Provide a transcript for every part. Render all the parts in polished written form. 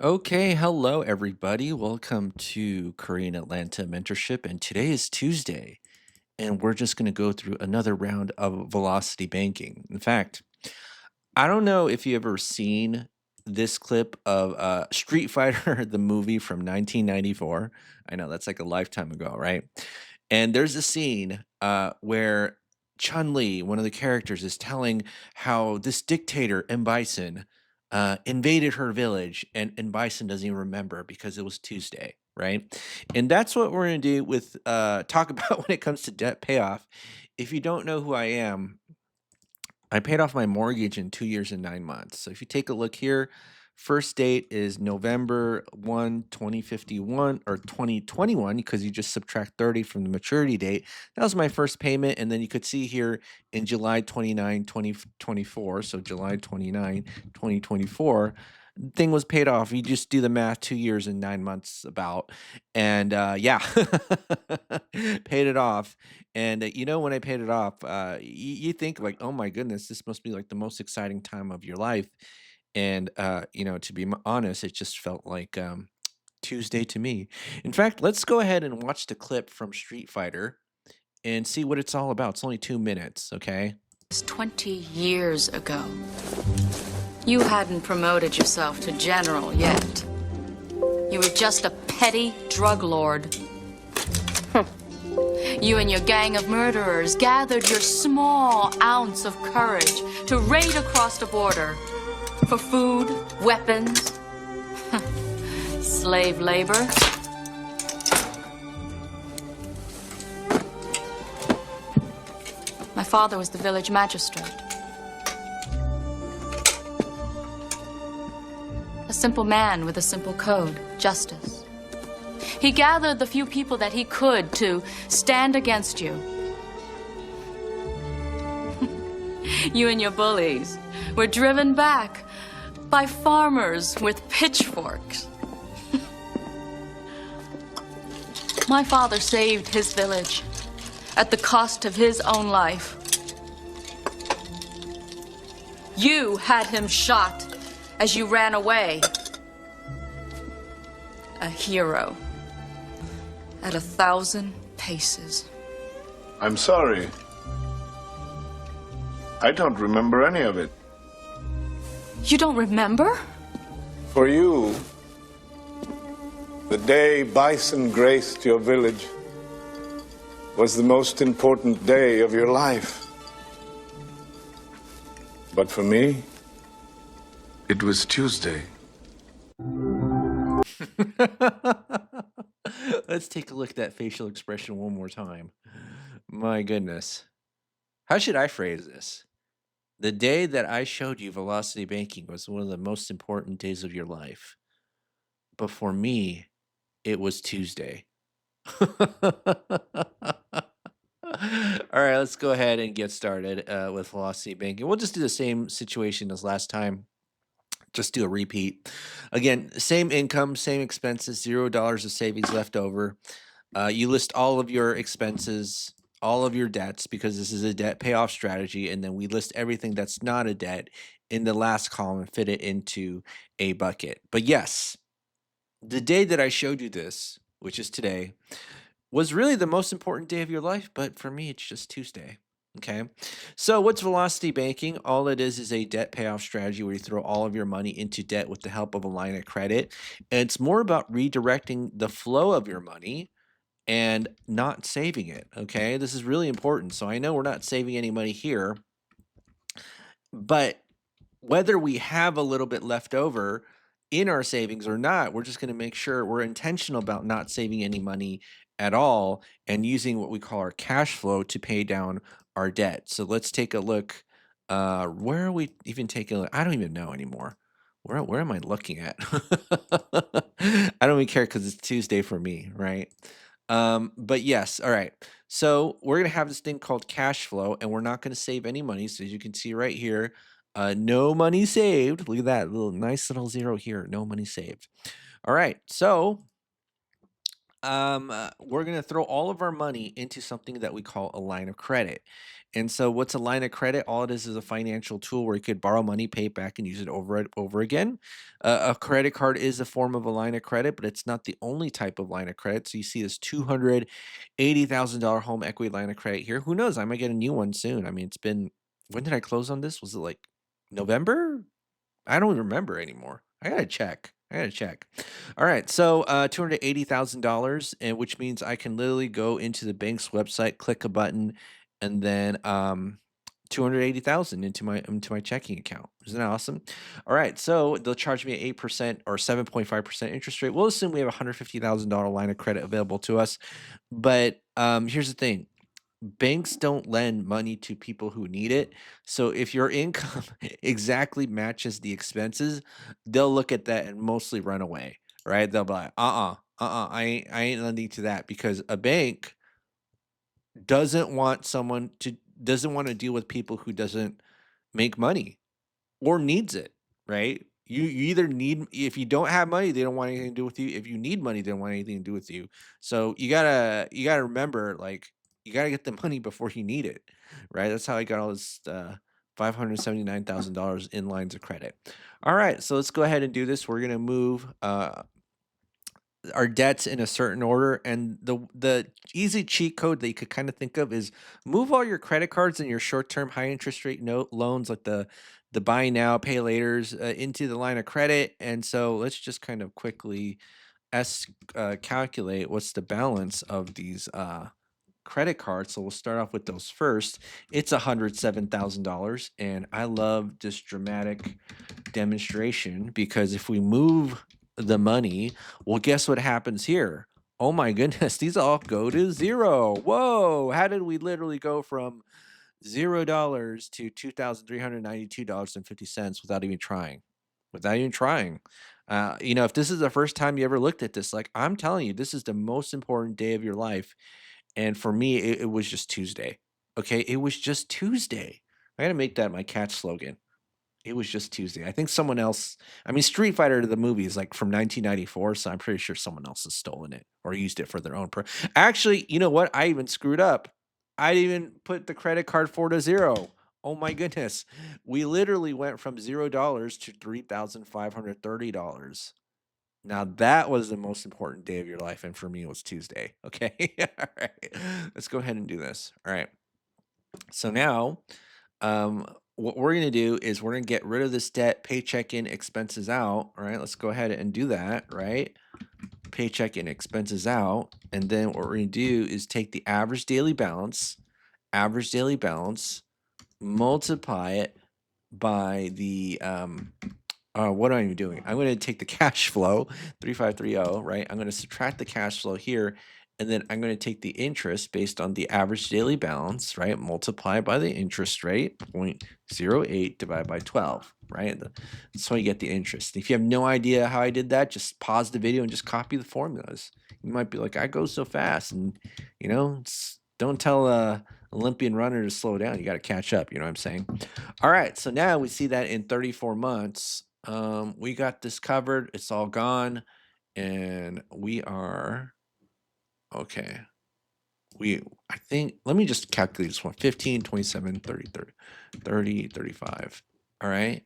Okay, hello everybody. Welcome to Korean Atlanta Mentorship. And today is Tuesday, and we're just going to go through another round of velocity banking. In fact, I don't know if you ever seen this clip of Street Fighter, the movie from 1994. I know that's like a lifetime ago, right? And there's a scene where Chun Li, one of the characters, is telling how this dictator, M. Bison, invaded her village, and Bison doesn't even remember because it was Tuesday, right? And that's what we're going to do with talk about when it comes to debt payoff. If you don't know who I am, I paid off my mortgage in 2 years and 9 months. So if you take a look here, first date is November 1, 2051 or 2021 because you just subtract 30 from the maturity date. That was my first payment. And then you could see here in July 29, 2024. So July 29, 2024, thing was paid off. You just do the math, 2 years and 9 months about. And yeah, paid it off. And when I paid it off, you think like, oh my goodness, this must be like the most exciting time of your life. And to be honest, it just felt like Tuesday to me. In fact, let's go ahead and watch the clip from Street Fighter and see what it's all about. It's only 2 minutes, okay? Was 20 years ago. You hadn't promoted yourself to general yet. You were just a petty drug lord. You and your gang of murderers gathered your small ounce of courage to raid across the border for food, weapons, slave labor. My father was the village magistrate. A simple man with a simple code, justice. He gathered the few people that he could to stand against you. You and your bullies were driven back by farmers with pitchforks. My father saved his village at the cost of his own life. You had him shot as you ran away. A hero at 1,000 paces. I'm sorry. I don't remember any of it. You don't remember? For you, the day Bison graced your village was the most important day of your life. But for me, it was Tuesday. Let's take a look at that facial expression one more time. My goodness. How should I phrase this? The day that I showed you velocity banking was one of the most important days of your life. But for me, it was Tuesday. All right, let's go ahead and get started with velocity banking. We'll just do the same situation as last time. Just do a repeat. Again, same income, same expenses, $0 of savings left over. You list all of your expenses, all of your debts, because this is a debt payoff strategy. And then we list everything that's not a debt in the last column and fit it into a bucket. But yes, the day that I showed you this, which is today, was really the most important day of your life. But for me, it's just Tuesday. Okay. So what's velocity banking? All it is a debt payoff strategy where you throw all of your money into debt with the help of a line of credit. And it's more about redirecting the flow of your money and not saving it. Okay. This is really important. So I know we're not saving any money here, but whether we have a little bit left over in our savings or not, we're just going to make sure we're intentional about not saving any money at all and using what we call our cash flow to pay down our debt. So let's take a look. Where are we even taking a look? I don't even know anymore. Where am I looking at? I don't even care because it's Tuesday for me, right? But yes, all right. So we're gonna have this thing called cash flow, and we're not gonna save any money. So as you can see right here, no money saved. Look at that little nice little zero here. No money saved. All right. So we're going to throw all of our money into something that we call a line of credit. And so, what's a line of credit? All it is a financial tool where you could borrow money, pay it back, and use it over and over again. A credit card is a form of a line of credit, but it's not the only type of line of credit. So, you see this $280,000 home equity line of credit here. Who knows? I might get a new one soon. I mean, it's been, when did I close on this? Was it like November? I don't remember anymore. I gotta check. I gotta check. All right, so $280,000, and which means I can literally go into the bank's website, click a button, and then 280,000 into my checking account. Isn't that awesome? All right, so they'll charge me 8% or 7.5% interest rate. We'll assume we have a $150,000 line of credit available to us, but here's the thing: banks don't lend money to people who need it. So if your income exactly matches the expenses, they'll look at that and mostly run away, right? They'll be like, I ain't lending to that because a bank doesn't want someone to doesn't want to deal with people who doesn't make money or needs it, right? You either need if you don't have money, they don't want anything to do with you. If you need money, they don't want anything to do with you. So you gotta remember, like you gotta get the money before you need it, right? That's how I got all this $579,000 in lines of credit. All right, so let's go ahead and do this. We're gonna move our debts in a certain order, and the easy cheat code that you could kind of think of is move all your credit cards and your short-term high interest rate note loans like the buy now pay laters into the line of credit. And so let's just kind of quickly calculate what's the balance of these credit cards. So we'll start off with those first. It's $107,000, and I love this dramatic demonstration because if we move the money, well, guess what happens here? Oh my goodness, these all go to zero. Whoa, how did we literally go from $0 to $2,392.50 without even trying? Without even trying. If this is the first time you ever looked at this, like I'm telling you, this is the most important day of your life. And for me, it was just Tuesday. Okay, it was just Tuesday. I gotta make that my catch slogan. It was just Tuesday. I think someone else, I mean, Street Fighter the movie is like from 1994, so I'm pretty sure someone else has stolen it or used it for their own Actually, you know what? I even screwed up. I didn't even put the credit card for to zero. Oh my goodness. We literally went from $0 to $3,530. Now that was the most important day of your life, and for me it was Tuesday. Okay. All right. Let's go ahead and do this. All right. So now, what we're gonna do is we're gonna get rid of this debt, paycheck in, expenses out. All right, let's go ahead and do that. Right, paycheck in, expenses out, and then what we're gonna do is take the average daily balance, multiply it by the what am I doing? I'm going to take the cash flow 3530, right? I'm going to subtract the cash flow here, and then I'm going to take the interest based on the average daily balance, right? Multiply by the interest rate 0.08 divided by 12, right? That's how you get the interest. If you have no idea how I did that, just pause the video and just copy the formulas. You might be like, I go so fast, and don't tell a Olympian runner to slow down. You got to catch up. You know what I'm saying? All right. So now we see that in 34 months, we got this covered. It's all gone, and we are okay. I think, let me just calculate this one: 15, 27, 30, 30, 30, 35. All right,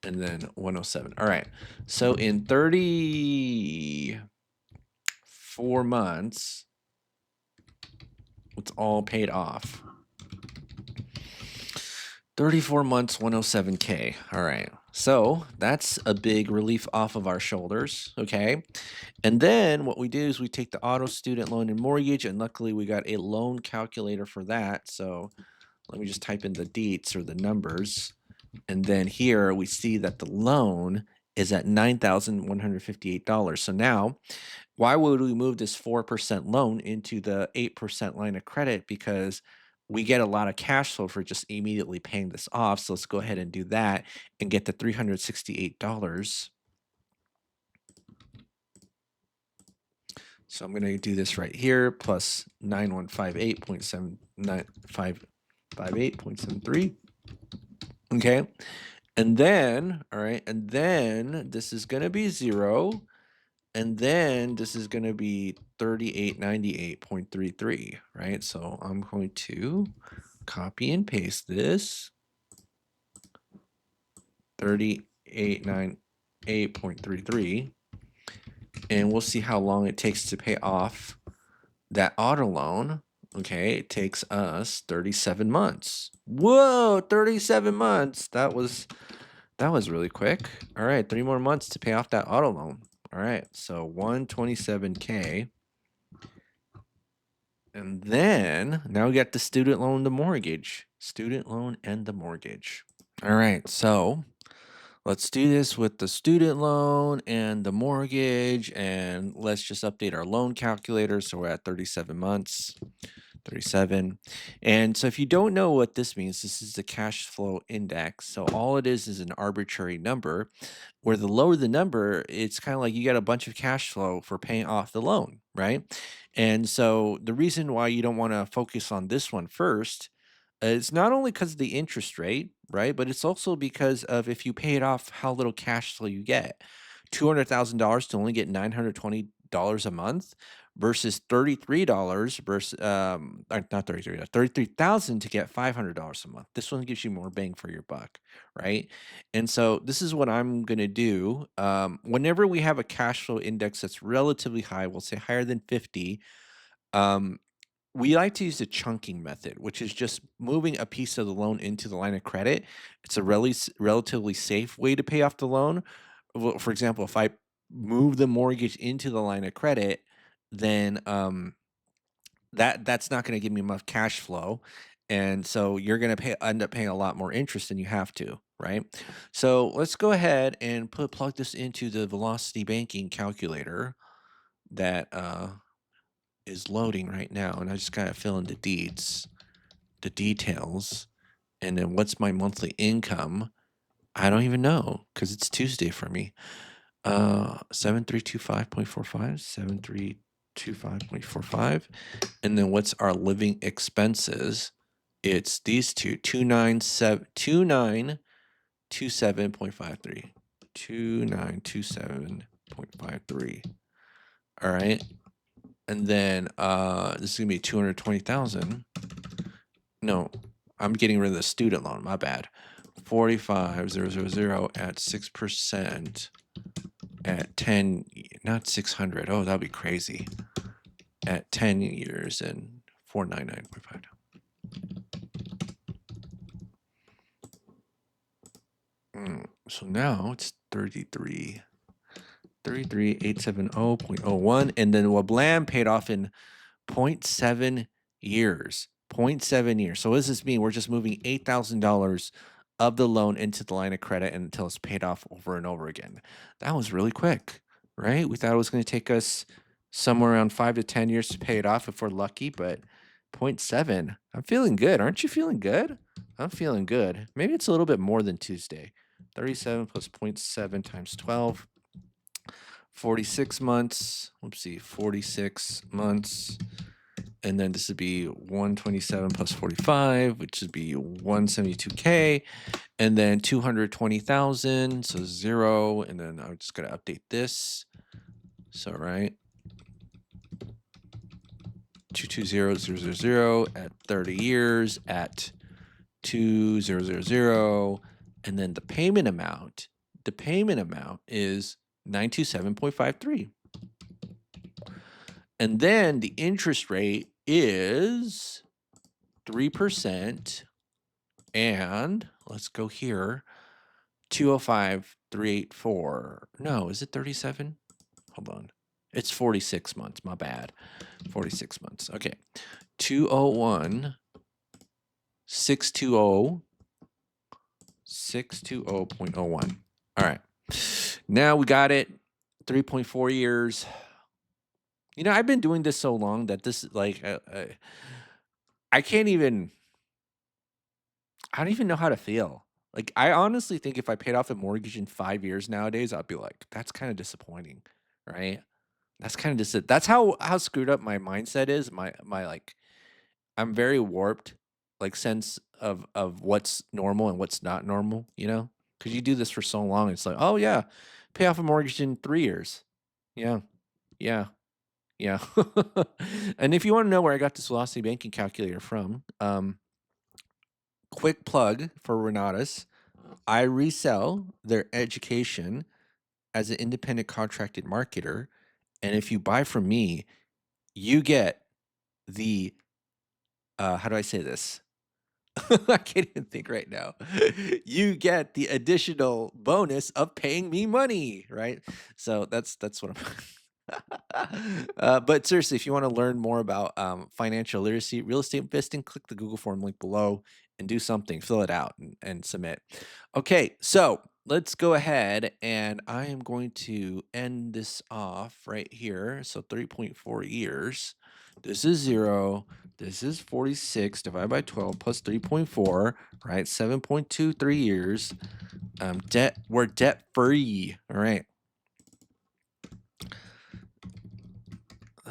and then 107. All right. So in 34 months, it's all paid off. 34 months, 107K. All right. So that's a big relief off of our shoulders. Okay. And then what we do is we take the auto, student loan, and mortgage. And luckily we got a loan calculator for that. So let me just type in the deets or the numbers. And then here we see that the loan is at $9,158. So now, why would we move this 4% loan into the 8% line of credit? Because we get a lot of cash flow for just immediately paying this off. So let's go ahead and do that and get the $368. So I'm going to do this right here, plus 9158.79558.73. Okay. And then, all right, and then this is going to be 0. And then this is going to be 3898.33, right? So I'm going to copy and paste this 3898.33, and we'll see how long it takes to pay off that auto loan. Okay, it takes us 37 months. Whoa, 37 months. That was really quick. All right, 3 more months to pay off that auto loan. All right, so 127K. And then now we got the student loan, the mortgage. Student loan and the mortgage. All right, so let's do this with the student loan and the mortgage, and let's just update our loan calculator. So we're at 37 months. 37. And so if you don't know what this means, this is the cash flow index. So all it is an arbitrary number, where the lower the number, it's kind of like you got a bunch of cash flow for paying off the loan, right? And so the reason why you don't want to focus on this one first, it's not only because of the interest rate, right? But it's also because of, if you pay it off, how little cash flow you get. $200,000 to only get $920 a month versus $33 versus not 33, 33,000 to get $500 a month. This one gives you more bang for your buck, right? And so this is what I'm going to do. Whenever we have a cash flow index that's relatively high, we'll say higher than 50, um, we like to use the chunking method, which is just moving a piece of the loan into the line of credit. It's a relatively safe way to pay off the loan. Well, for example, if I move the mortgage into the line of credit, then that's not going to give me enough cash flow, and so you're going to end up paying a lot more interest than you have to, right? So let's go ahead and plug this into the Velocity Banking calculator that is loading right now, and I just gotta fill in the details, and then what's my monthly income? I don't even know because it's Tuesday for me. 7325.45, 7325.45, and then what's our living expenses? It's these two, 2927.53, 2927.53. All right. And then this is gonna be 220,000. No, I'm getting rid of the student loan. My bad. 45,000 at 6% at 10, not 600. Oh, that'd be crazy. At 10 years and 499.5. So now it's 33,870.01, and then Wablam paid off in 0.7 years. 0.7 years. So what does this mean? We're just moving $8,000 of the loan into the line of credit until it's paid off over and over again. That was really quick, right? We thought it was going to take us somewhere around 5 to 10 years to pay it off if we're lucky, but 0.7. I'm feeling good. Aren't you feeling good? I'm feeling good. Maybe it's a little bit more than Tuesday. 37 plus 0.7 times 12. 46 months. Let's see, 46 months. And then this would be 127 plus 45, which would be 172K. And then 220,000, so 0. And then I'm just going to update this. So, right. 220000 at 30 years at 2000. And then the payment amount is 927.53. And then the interest rate is 3%. And let's go here. 205,384. No, is it 37? Hold on. It's 46 months. My bad. 46 months. Okay. 201,620. 620.01. All right. Now we got it. 3.4 years. You know, I've been doing this so long that this, like, I can't even, I don't even know how to feel. Like, I honestly think if I paid off a mortgage in 5 years nowadays, I'd be like, that's kind of disappointing, right? That's kind of that's how screwed up my mindset is. My like, I'm very warped, like, sense of what's normal and what's not normal, you know? Because you do this for so long, it's like, oh yeah, pay off a mortgage in 3 years. Yeah. Yeah. Yeah. And if you want to know where I got this velocity banking calculator from, quick plug for Renatus. I resell their education as an independent contracted marketer. And if you buy from me, you get the how do I say this? I can't even think right now. You get the additional bonus of paying me money, right? So that's what I'm. But seriously, if you want to learn more about financial literacy, real estate investing, click the Google form link below and do something. Fill it out and submit. Okay, so let's go ahead and I am going to end this off right here. So 3.4 years. This is 0. This is 46 divided by 12 plus 3.4, right? 7.23 years. We're debt free. All right.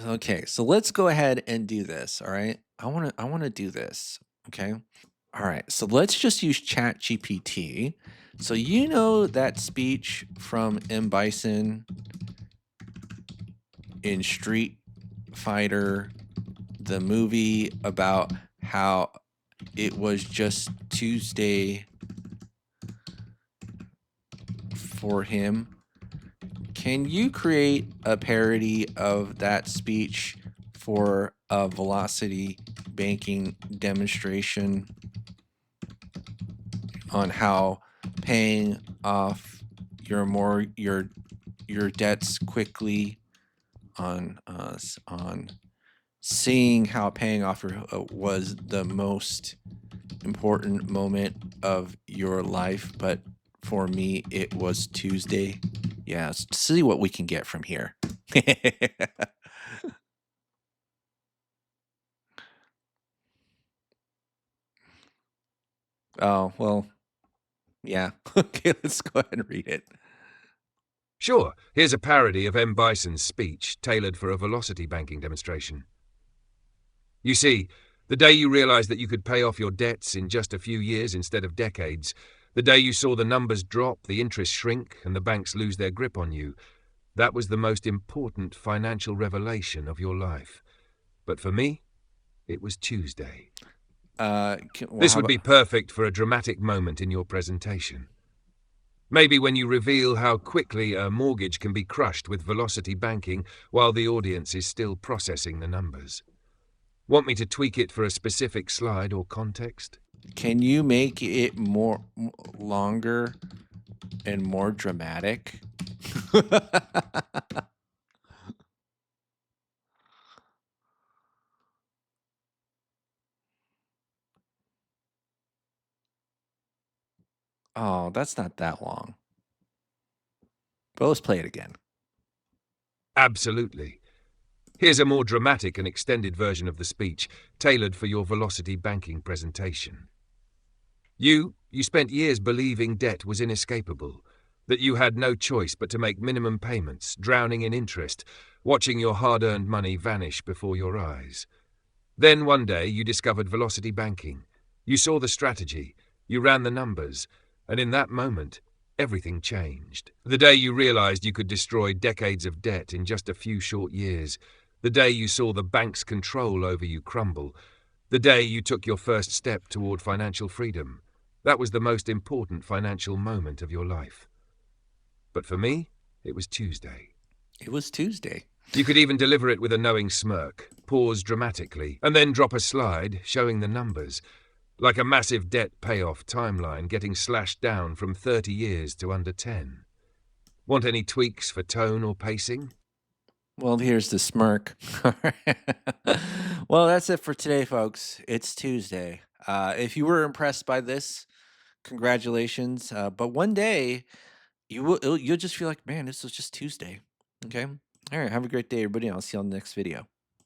Okay, so let's go ahead and do this. All right. I wanna do this. Okay. All right. So let's just use Chat GPT. So you know that speech from M. Bison in Street Fighter, the movie about how it was just Tuesday for him. Can you create a parody of that speech for a velocity banking demonstration on how paying off your debts quickly on seeing how paying off was the most important moment of your life, but for me it was Tuesday. Yeah, let's see what we can get from here. Oh, well, yeah. Okay, let's go ahead and read it. Sure, here's a parody of M. Bison's speech, tailored for a velocity banking demonstration. You see, the day you realized that you could pay off your debts in just a few years instead of decades, the day you saw the numbers drop, the interest shrink, and the banks lose their grip on you, that was the most important financial revelation of your life. But for me, it was Tuesday. Well, This how would be about perfect for a dramatic moment in your presentation. Maybe when you reveal how quickly a mortgage can be crushed with velocity banking while the audience is still processing the numbers. Want me to tweak it for a specific slide or context? can you make it longer and more dramatic? Oh, that's not that long. But let's play it again. Absolutely. Here's a more dramatic and extended version of the speech, tailored for your velocity banking presentation. You spent years believing debt was inescapable, that you had no choice but to make minimum payments, drowning in interest, watching your hard-earned money vanish before your eyes. Then one day you discovered velocity banking. You saw the strategy, you ran the numbers, and in that moment, everything changed. The day you realized you could destroy decades of debt in just a few short years, the day you saw the bank's control over you crumble, the day you took your first step toward financial freedom. That was the most important financial moment of your life. But for me, it was Tuesday. It was Tuesday. You could even deliver it with a knowing smirk, pause dramatically, and then drop a slide showing the numbers, like a massive debt payoff timeline getting slashed down from 30 years to under 10. Want any tweaks for tone or pacing? Well, here's the smirk. Well, that's it for today, folks. It's Tuesday. If you were impressed by this, congratulations. But one day you'll just feel like, man, this was just Tuesday. Okay. All right. Have a great day, everybody. I'll see you on the next video.